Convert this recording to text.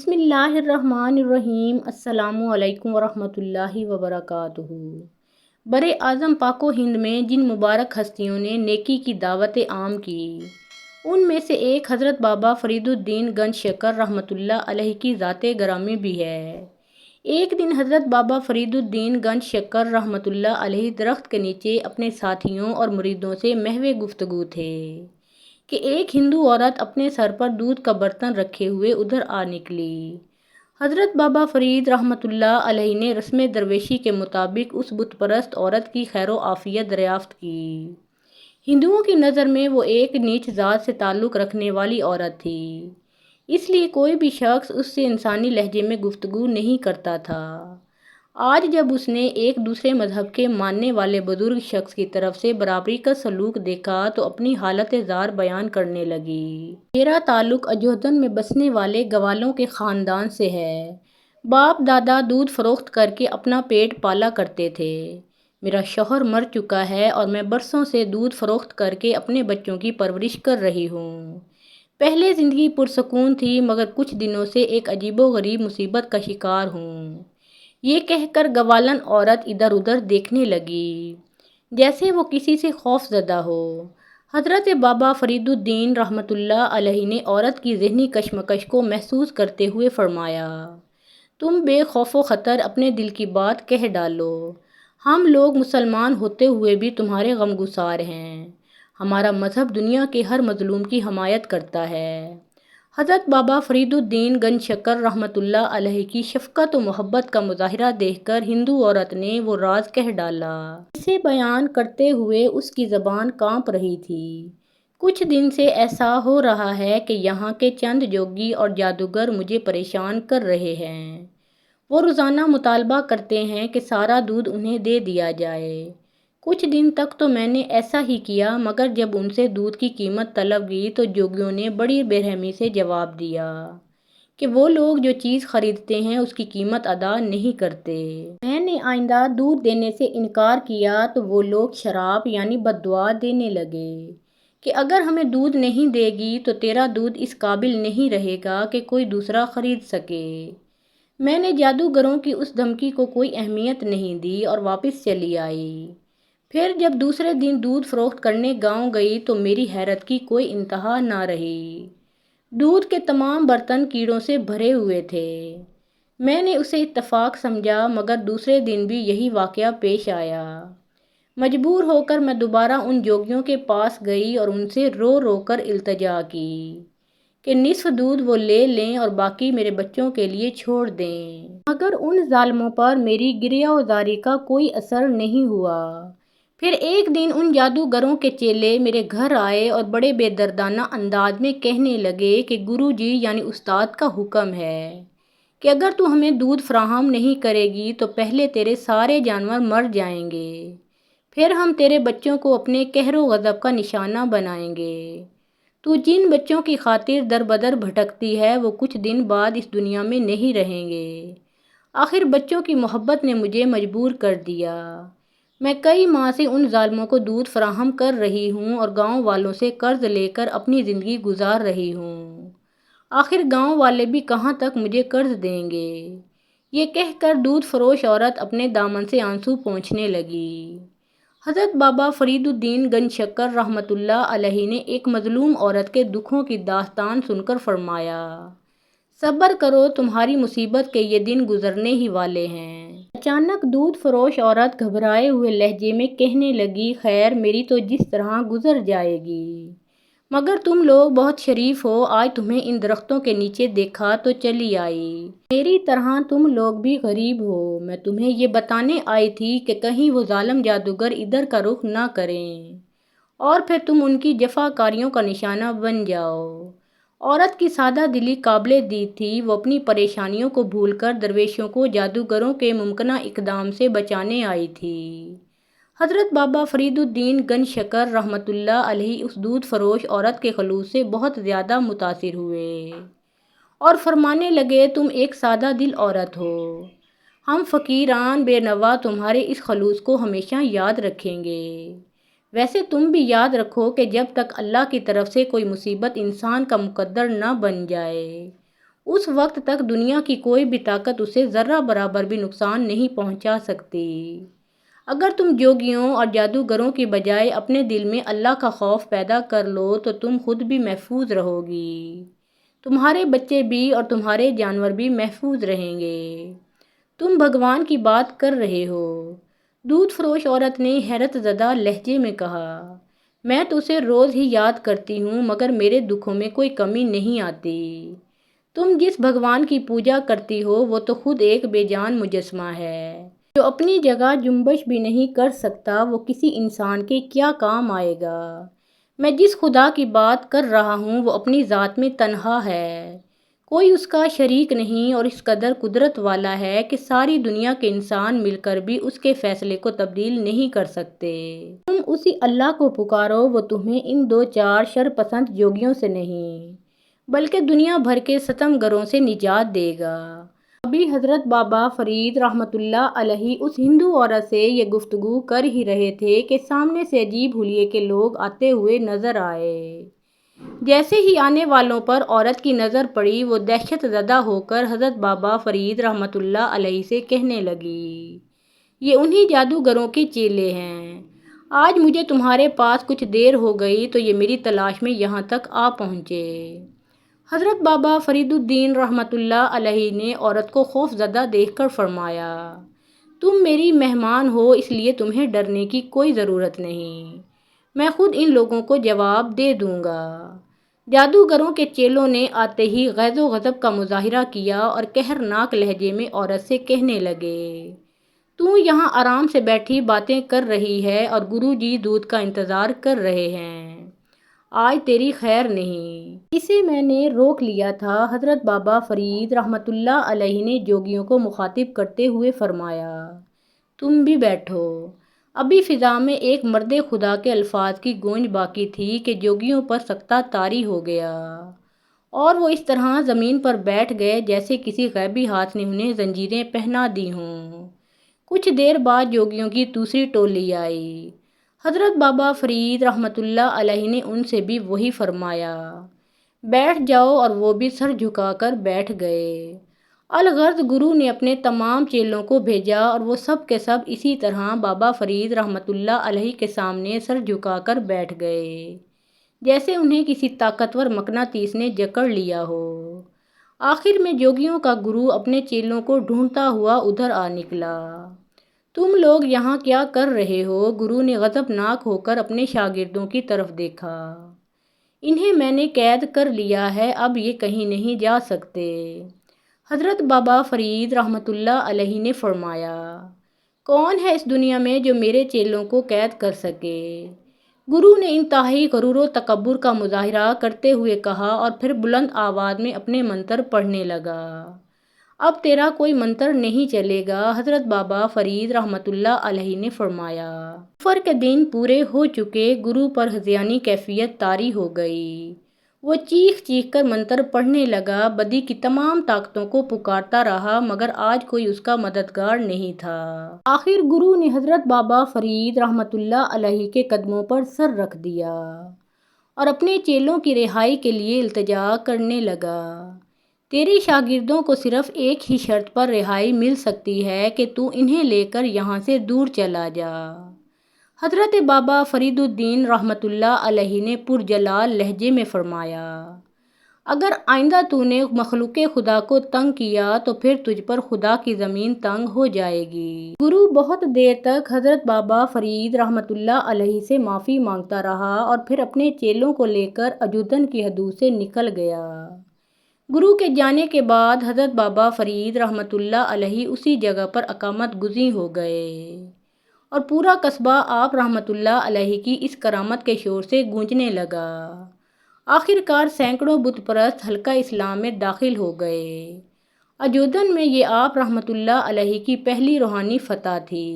بسم اللہ الرحمن الرحیم۔ السلام علیکم ورحمۃ اللہ وبرکاتہ۔ بر اعظم پاک و ہند میں جن مبارک ہستیوں نے نیکی کی دعوت عام کی، ان میں سے ایک حضرت بابا فرید الدین گنج شکر رحمۃ اللہ علیہ کی ذات گرامی بھی ہے۔ ایک دن حضرت بابا فرید الدین گنج شکر رحمۃ اللہ علیہ درخت کے نیچے اپنے ساتھیوں اور مریدوں سے محو گفتگو تھے کہ ایک ہندو عورت اپنے سر پر دودھ کا برتن رکھے ہوئے ادھر آ نکلی۔ حضرت بابا فرید رحمۃ اللہ علیہ نے رسم درویشی کے مطابق اس بت پرست عورت کی خیر و عافیت دریافت کی۔ ہندوؤں کی نظر میں وہ ایک نیچ ذات سے تعلق رکھنے والی عورت تھی، اس لیے کوئی بھی شخص اس سے انسانی لہجے میں گفتگو نہیں کرتا تھا۔ آج جب اس نے ایک دوسرے مذہب کے ماننے والے بزرگ شخص کی طرف سے برابری کا سلوک دیکھا تو اپنی حالت زار بیان کرنے لگی۔ میرا تعلق اجودھن میں بسنے والے گوالوں کے خاندان سے ہے۔ باپ دادا دودھ فروخت کر کے اپنا پیٹ پالا کرتے تھے۔ میرا شوہر مر چکا ہے اور میں برسوں سے دودھ فروخت کر کے اپنے بچوں کی پرورش کر رہی ہوں۔ پہلے زندگی پرسکون تھی، مگر کچھ دنوں سے ایک عجیب و غریب مصیبت کا شکار ہوں۔ یہ کہہ کر گوالن عورت ادھر ادھر دیکھنے لگی، جیسے وہ کسی سے خوف زدہ ہو۔ حضرت بابا فرید الدین رحمۃ اللہ علیہ نے عورت کی ذہنی کشمکش کو محسوس کرتے ہوئے فرمایا، تم بے خوف و خطر اپنے دل کی بات کہہ ڈالو۔ ہم لوگ مسلمان ہوتے ہوئے بھی تمہارے غمگسار ہیں۔ ہمارا مذہب دنیا کے ہر مظلوم کی حمایت کرتا ہے۔ حضرت بابا فرید الدین گنج شکر رحمۃ اللہ علیہ کی شفقت و محبت کا مظاہرہ دیکھ کر ہندو عورت نے وہ راز کہہ ڈالا۔ اسے بیان کرتے ہوئے اس کی زبان کانپ رہی تھی۔ کچھ دن سے ایسا ہو رہا ہے کہ یہاں کے چند جوگی اور جادوگر مجھے پریشان کر رہے ہیں۔ وہ روزانہ مطالبہ کرتے ہیں کہ سارا دودھ انہیں دے دیا جائے۔ کچھ دن تک تو میں نے ایسا ہی کیا، مگر جب ان سے دودھ کی قیمت طلب کی تو جوگیوں نے بڑی بے رحمی سے جواب دیا کہ وہ لوگ جو چیز خریدتے ہیں اس کی قیمت ادا نہیں کرتے۔ میں نے آئندہ دودھ دینے سے انکار کیا تو وہ لوگ شراپ یعنی بد دعا دینے لگے کہ اگر ہمیں دودھ نہیں دے گی تو تیرا دودھ اس قابل نہیں رہے گا کہ کوئی دوسرا خرید سکے۔ میں نے جادوگروں کی اس دھمکی کو کوئی اہمیت نہیں دی اور واپس چلی آئی۔ پھر جب دوسرے دن دودھ فروخت کرنے گاؤں گئی تو میری حیرت کی کوئی انتہا نہ رہی۔ دودھ کے تمام برتن کیڑوں سے بھرے ہوئے تھے۔ میں نے اسے اتفاق سمجھا، مگر دوسرے دن بھی یہی واقعہ پیش آیا۔ مجبور ہو کر میں دوبارہ ان جوگیوں کے پاس گئی اور ان سے رو رو کر التجا کی کہ نصف دودھ وہ لے لیں اور باقی میرے بچوں کے لیے چھوڑ دیں۔ مگر ان ظالموں پر میری گریہ وزاری کا کوئی اثر نہیں ہوا۔ پھر ایک دن ان جادوگروں کے چیلے میرے گھر آئے اور بڑے بے دردانہ انداز میں کہنے لگے کہ گرو جی یعنی استاد کا حکم ہے کہ اگر تو ہمیں دودھ فراہم نہیں کرے گی تو پہلے تیرے سارے جانور مر جائیں گے، پھر ہم تیرے بچوں کو اپنے قہر و غضب کا نشانہ بنائیں گے۔ تو جن بچوں کی خاطر در بدر بھٹکتی ہے وہ کچھ دن بعد اس دنیا میں نہیں رہیں گے۔ آخر بچوں کی محبت نے مجھے مجبور کر دیا۔ میں کئی ماہ سے ان ظالموں کو دودھ فراہم کر رہی ہوں اور گاؤں والوں سے قرض لے کر اپنی زندگی گزار رہی ہوں۔ آخر گاؤں والے بھی کہاں تک مجھے قرض دیں گے؟ یہ کہہ کر دودھ فروش عورت اپنے دامن سے آنسو پونچھنے لگی۔ حضرت بابا فرید الدین گنج شکر رحمۃ اللہ علیہ نے ایک مظلوم عورت کے دکھوں کی داستان سن کر فرمایا، صبر کرو، تمہاری مصیبت کے یہ دن گزرنے ہی والے ہیں۔ اچانک دودھ فروش عورت گھبرائے ہوئے لہجے میں کہنے لگی، خیر میری تو جس طرح گزر جائے گی، مگر تم لوگ بہت شریف ہو، آج تمہیں ان درختوں کے نیچے دیکھا تو چلی آئی۔ میری طرح تم لوگ بھی غریب ہو، میں تمہیں یہ بتانے آئی تھی کہ کہیں وہ ظالم جادوگر ادھر کا رخ نہ کریں اور پھر تم ان کی جفاکاریوں کا نشانہ بن جاؤ۔ عورت کی سادہ دلی قابل دید تھی، وہ اپنی پریشانیوں کو بھول کر درویشوں کو جادوگروں کے ممکنہ اقدام سے بچانے آئی تھی۔ حضرت بابا فرید الدین گنج شکر رحمۃ اللہ علیہ اس دودھ فروش عورت کے خلوص سے بہت زیادہ متاثر ہوئے اور فرمانے لگے، تم ایک سادہ دل عورت ہو، ہم فقیران بے نوا تمہارے اس خلوص کو ہمیشہ یاد رکھیں گے۔ ویسے تم بھی یاد رکھو کہ جب تک اللہ کی طرف سے کوئی مصیبت انسان کا مقدر نہ بن جائے، اس وقت تک دنیا کی کوئی بھی طاقت اسے ذرہ برابر بھی نقصان نہیں پہنچا سکتی۔ اگر تم جوگیوں اور جادوگروں کی بجائے اپنے دل میں اللہ کا خوف پیدا کر لو تو تم خود بھی محفوظ رہو گی، تمہارے بچے بھی اور تمہارے جانور بھی محفوظ رہیں گے۔ تم بھگوان کی بات کر رہے ہو، دودھ فروش عورت نے حیرت زدہ لہجے میں کہا۔ میں تو اسے روز ہی یاد کرتی ہوں مگر میرے دکھوں میں کوئی کمی نہیں آتی۔ تم جس بھگوان کی پوجا کرتی ہو وہ تو خود ایک بے جان مجسمہ ہے، جو اپنی جگہ جنبش بھی نہیں کر سکتا، وہ کسی انسان کے کیا کام آئے گا؟ میں جس خدا کی بات کر رہا ہوں وہ اپنی ذات میں تنہا ہے، کوئی اس کا شریک نہیں، اور اس قدر قدرت والا ہے کہ ساری دنیا کے انسان مل کر بھی اس کے فیصلے کو تبدیل نہیں کر سکتے۔ تم اسی اللہ کو پکارو، وہ تمہیں ان دو چار شرپسند جوگیوں سے نہیں بلکہ دنیا بھر کے ستم گروں سے نجات دے گا۔ ابھی حضرت بابا فرید رحمۃ اللہ علیہ اس ہندو عورت سے یہ گفتگو کر ہی رہے تھے کہ سامنے سے عجیب حلیے کے لوگ آتے ہوئے نظر آئے۔ جیسے ہی آنے والوں پر عورت کی نظر پڑی، وہ دہشت زدہ ہو کر حضرت بابا فرید رحمۃ اللہ علیہ سے کہنے لگی، یہ انہی جادوگروں کے چیلے ہیں۔ آج مجھے تمہارے پاس کچھ دیر ہو گئی تو یہ میری تلاش میں یہاں تک آ پہنچے۔ حضرت بابا فرید الدین رحمۃ اللہ علیہ نے عورت کو خوف زدہ دیکھ کر فرمایا، تم میری مہمان ہو اس لیے تمہیں ڈرنے کی کوئی ضرورت نہیں، میں خود ان لوگوں کو جواب دے دوں گا۔ جادوگروں کے چیلوں نے آتے ہی غیظ و غضب کا مظاہرہ کیا اور قہرناک لہجے میں عورت سے کہنے لگے، تو یہاں آرام سے بیٹھی باتیں کر رہی ہے اور گرو جی دودھ کا انتظار کر رہے ہیں، آج تیری خیر نہیں۔ اسے میں نے روک لیا تھا۔ حضرت بابا فرید رحمۃ اللہ علیہ نے جوگیوں کو مخاطب کرتے ہوئے فرمایا، تم بھی بیٹھو۔ ابھی فضا میں ایک مرد خدا کے الفاظ کی گونج باقی تھی کہ جوگیوں پر سکتہ طاری ہو گیا اور وہ اس طرح زمین پر بیٹھ گئے جیسے کسی غیبی ہاتھ نے انہیں زنجیریں پہنا دی ہوں۔ کچھ دیر بعد جوگیوں کی دوسری ٹولی آئی۔ حضرت بابا فرید رحمۃ اللہ علیہ نے ان سے بھی وہی فرمایا، بیٹھ جاؤ، اور وہ بھی سر جھکا کر بیٹھ گئے۔ الغرض گرو نے اپنے تمام چیلوں کو بھیجا اور وہ سب کے سب اسی طرح بابا فرید رحمۃ اللہ علیہ کے سامنے سر جھکا کر بیٹھ گئے جیسے انہیں کسی طاقتور مقناطیس نے جکڑ لیا ہو۔ آخر میں جوگیوں کا گرو اپنے چیلوں کو ڈھونڈتا ہوا ادھر آ نکلا۔ تم لوگ یہاں کیا کر رہے ہو؟ گرو نے غضبناک ہو کر اپنے شاگردوں کی طرف دیکھا۔ انہیں میں نے قید کر لیا ہے، اب یہ کہیں نہیں جا سکتے۔ حضرت بابا فرید رحمۃ اللہ علیہ نے فرمایا، کون ہے اس دنیا میں جو میرے چیلوں کو قید کر سکے؟ گرو نے انتہائی غرور و تکبر کا مظاہرہ کرتے ہوئے کہا اور پھر بلند آواز میں اپنے منتر پڑھنے لگا، اب تیرا کوئی منتر نہیں چلے گا۔ حضرت بابا فرید رحمۃ اللہ علیہ نے فرمایا، کفر کے دن پورے ہو چکے، گرو پر ہذیانی کیفیت طاری ہو گئی۔ وہ چیخ چیخ کر منتر پڑھنے لگا، بدی کی تمام طاقتوں کو پکارتا رہا مگر آج کوئی اس کا مددگار نہیں تھا۔ آخر گرو نے حضرت بابا فرید رحمۃ اللہ علیہ کے قدموں پر سر رکھ دیا اور اپنے چیلوں کی رہائی کے لیے التجا کرنے لگا، تیرے شاگردوں کو صرف ایک ہی شرط پر رہائی مل سکتی ہے کہ تو انہیں لے کر یہاں سے دور چلا جا۔ حضرت بابا فرید الدین رحمۃ اللہ علیہ نے پرجلال لہجے میں فرمایا، اگر آئندہ تو نے مخلوق خدا کو تنگ کیا تو پھر تجھ پر خدا کی زمین تنگ ہو جائے گی۔ گرو بہت دیر تک حضرت بابا فرید رحمۃ اللہ علیہ سے معافی مانگتا رہا اور پھر اپنے چیلوں کو لے کر اجودن کی حدود سے نکل گیا۔ گرو کے جانے کے بعد حضرت بابا فرید رحمۃ اللہ علیہ اسی جگہ پر اقامت گزین ہو گئے اور پورا قصبہ آپ رحمۃ اللہ علیہ کی اس کرامت کے شور سے گونجنے لگا۔ آخر کار سینکڑوں بت پرست حلقہ اسلام میں داخل ہو گئے۔ اجودن میں یہ آپ رحمۃ اللہ علیہ کی پہلی روحانی فتح تھی۔